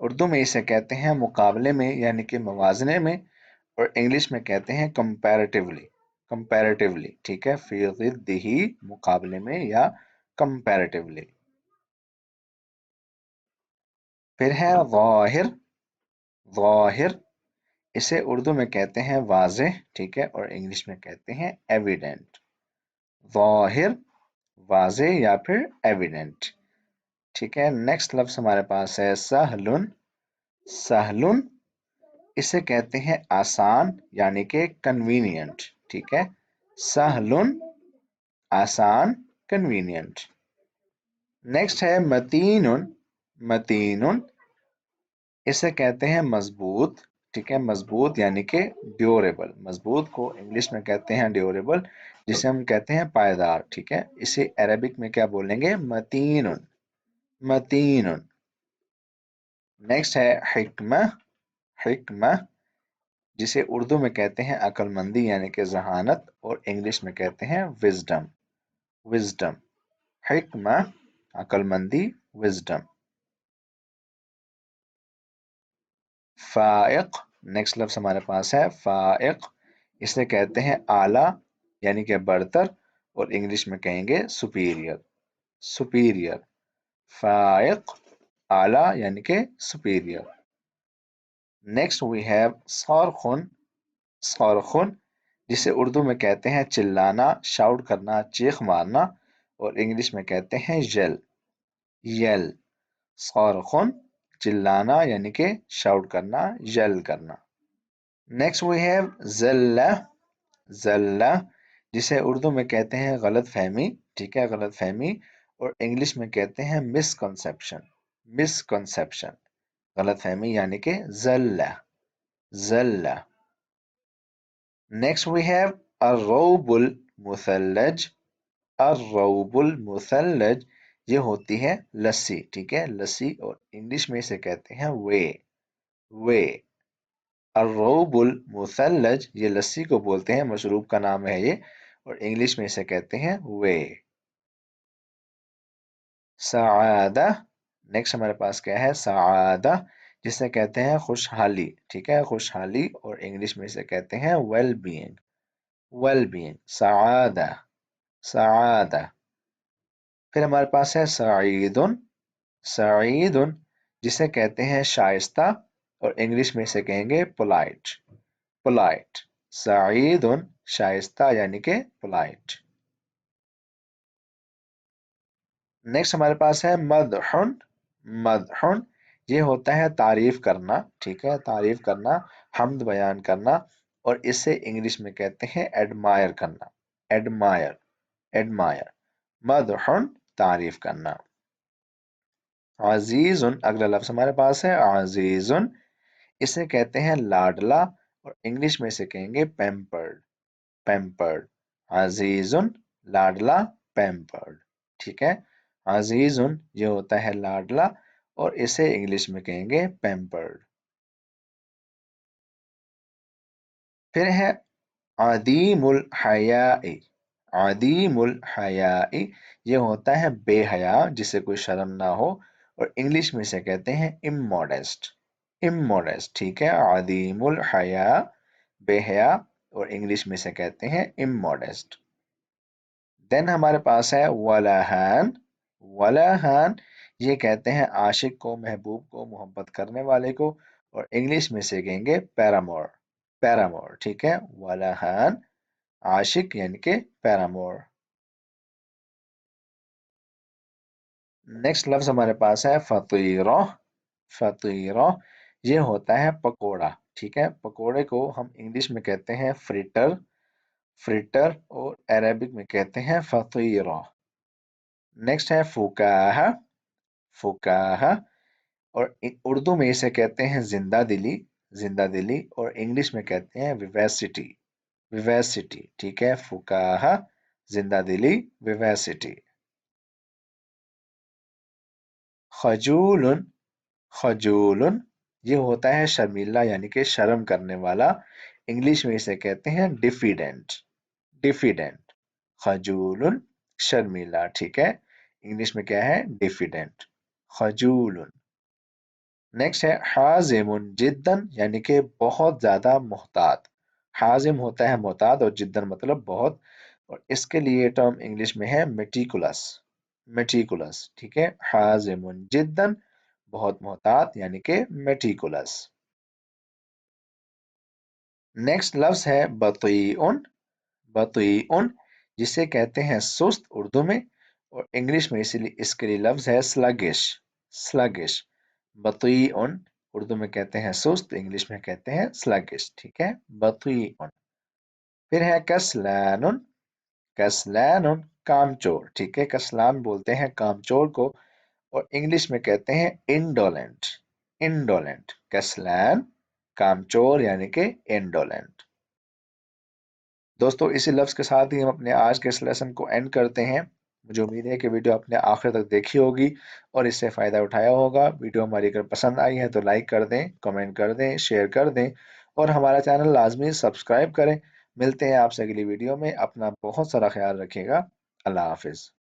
اردو میں اسے کہتے ہیں مقابلے میں یعنی کہ موازنے میں، اور انگلش میں کہتے ہیں کمپیریٹیولی، کمپیریٹیولی، ٹھیک ہے، فی ضدہ، مقابلے میں یا کمپیریٹیولی۔ پھر ہے ظاہر، ظاہر اسے اردو میں کہتے ہیں واضح، ٹھیک ہے، اور انگلش میں کہتے ہیں ایویڈنٹ، ظاہر، واضح یا پھر ایویڈنٹ، ٹھیک ہے۔ نیکسٹ لفظ ہمارے پاس ہے سہلن، سہلن اسے کہتے ہیں آسان یعنی کہ کنوینئنٹ، ٹھیک ہے، سہلن آسان، کنوینئنٹ۔ نیکسٹ ہے متین، متین اسے کہتے ہیں مضبوط، ٹھیک ہے، مضبوط یعنی کہ ڈیوریبل، مضبوط کو انگلش میں کہتے ہیں ڈیوریبل، جسے ہم کہتے ہیں پائیدار، ٹھیک ہے، اسے عربک میں کیا بولیں گے؟ متین، متین۔ نیکسٹ ہے حکمہ، حکمہ جسے اردو میں کہتے ہیں عقل مندی یعنی کہ ذہانت، اور انگلش میں کہتے ہیں وزڈم، وزڈم، حکمہ عقل مندی، وزڈم۔ فائق، نیکسٹ لفظ ہمارے پاس ہے فائق، اسے کہتے ہیں اعلیٰ یعنی کہ برتر، اور انگلش میں کہیں گے سپیریئر، سپیریئر، فائق اعلیٰ یعنی کہ سپیریئر۔ نیکسٹ وی ہیو صارخن، صارخن جسے اردو میں کہتے ہیں چلانا، شاؤٹ کرنا، چیخ مارنا، اور انگلش میں کہتے ہیں یل، یل، صارخن چلانا یعنی کہ شاؤٹ کرنا، یل کرنا۔ نیکسٹ وی ہیو زلہ، زلہ جسے اردو میں کہتے ہیں غلط فہمی، ٹھیک ہے، غلط فہمی، اور انگلش میں کہتے ہیں مس کنسیپشن، مس کنسیپشن، غلط فہمی یعنی کہ زلہ، زلہ۔ نیکسٹ وی ہیو الروب المثلج، الروب المثلج یہ ہوتی ہے لسی، ٹھیک ہے، لسی، اور انگلش میں اسے کہتے ہیں وے، وے، الروب المثلج یہ لسی کو بولتے ہیں، مشروب کا نام ہے یہ، اور انگلش میں اسے کہتے ہیں وے۔ سعادہ، نیکسٹ ہمارے پاس کیا ہے؟ سعادہ جسے کہتے ہیں خوشحالی، ٹھیک ہے، خوشحالی، اور انگلش میں اسے کہتے ہیں ویل بینگ، ویل بینگ، سعادہ، سعادہ۔ پھر ہمارے پاس ہے سعید، سعید جسے کہتے ہیں شائستہ، اور انگلش میں اسے کہیں گے پولائٹ، پولائٹ، سعید شائستہ یعنی کہ پولائٹ۔ نیکسٹ ہمارے پاس ہے مدحن، مدحن یہ ہوتا ہے تعریف کرنا، ٹھیک ہے، تعریف کرنا، حمد بیان کرنا، اور اسے انگلش میں کہتے ہیں ایڈمائر کرنا، ایڈمائر، ایڈمائر، مدحن تعریف کرنا۔ عزیز اگلا لفظ ہمارے پاس ہے عزیز، اسے کہتے ہیں لاڈلا، اور انگلش میں اسے کہیں گے پیمپرڈ، پیمپرڈ، عزیز لاڈلا، پیمپرڈ، ٹھیک ہے، عزیز یہ ہوتا ہے لاڈلا، اور اسے انگلش میں کہیں گے پیمپرڈ۔ پھر ہے عدیم الحیاء، عدیم الحیاء یہ ہوتا ہے بے حیا، جسے کوئی شرم نہ ہو، اور انگلش میں اسے کہتے ہیں اموڈیسٹ، اموڈیسٹ، ٹھیک ہے، عدیم الحیاء بے حیا، اور انگلش میں اسے کہتے ہیں اموڈیسٹ۔ دین ہمارے پاس ہے ولہان، ولہان یہ کہتے ہیں عاشق کو، محبوب کو، محبت کرنے والے کو، اور انگلش میں سے کہیں گے پیرامور، پیرامور، ٹھیک ہے، ولہان عاشق یعنی کہ پیرامور۔ نیکسٹ لفظ ہمارے پاس ہے فطیرہ، فطیرہ یہ ہوتا ہے پکوڑا، ٹھیک ہے، پکوڑے کو ہم انگلش میں کہتے ہیں فریٹر، فریٹر، اور عربک میں کہتے ہیں فطیرہ۔ نیکسٹ ہے فکاہہ، فکاہہ، اور اردو میں اسے کہتے ہیں زندہ دلی، زندہ دلی، اور انگلش میں کہتے ہیں ویویسٹی، ویویسٹی، ٹھیک ہے، فکاہہ زندہ دلی، ویویسٹی۔ خجول، خجول یہ ہوتا ہے شرمیلا یعنی کہ شرم کرنے والا، انگلش میں اسے کہتے ہیں ڈیفیڈنٹ، ڈیفیڈنٹ، خجول شرمیلا، ٹھیک ہے، انگلش میں کیا ہے؟ ڈیفیڈنٹ، خجول۔ نیکسٹ ہے حازم جدن یعنی کہ بہت زیادہ محتاط. حازم ہوتا ہے محتاط اور جدن مطلب بہت. اور اس کے لیے ٹرم انگلش میں ہے میٹیکولس. میٹیکولس ٹھیک ہے. حازم جدن بہت محتاط یعنی کہ میٹیکولس. نیکسٹ لفظ ہے بطیء. بطیء جسے کہتے ہیں سست اردو میں اور انگلش میں اسی لیے اس کے لیے لفظ ہے سلگش. سلگش. بطیء اردو میں کہتے ہیں سست، انگلش میں کہتے ہیں سلگش. ٹھیک ہے. بطیء. پھر ہے کسلان. کسلان کام چور. ٹھیک ہے. کسلان بولتے ہیں کام چور کو اور انگلش میں کہتے ہیں انڈولنٹ. انڈولنٹ. کسلان کام چور یعنی کہ انڈولنٹ. دوستو اسی لفظ کے ساتھ ہی ہم اپنے آج کے اس لیسن کو اینڈ کرتے ہیں. مجھے امید ہے کہ ویڈیو آپ نے آخر تک دیکھی ہوگی اور اس سے فائدہ اٹھایا ہوگا. ویڈیو ہماری اگر پسند آئی ہے تو لائک کر دیں، کمنٹ کر دیں، شیئر کر دیں اور ہمارا چینل لازمی سبسکرائب کریں. ملتے ہیں آپ سے اگلی ویڈیو میں. اپنا بہت سارا خیال رکھیے گا. اللہ حافظ.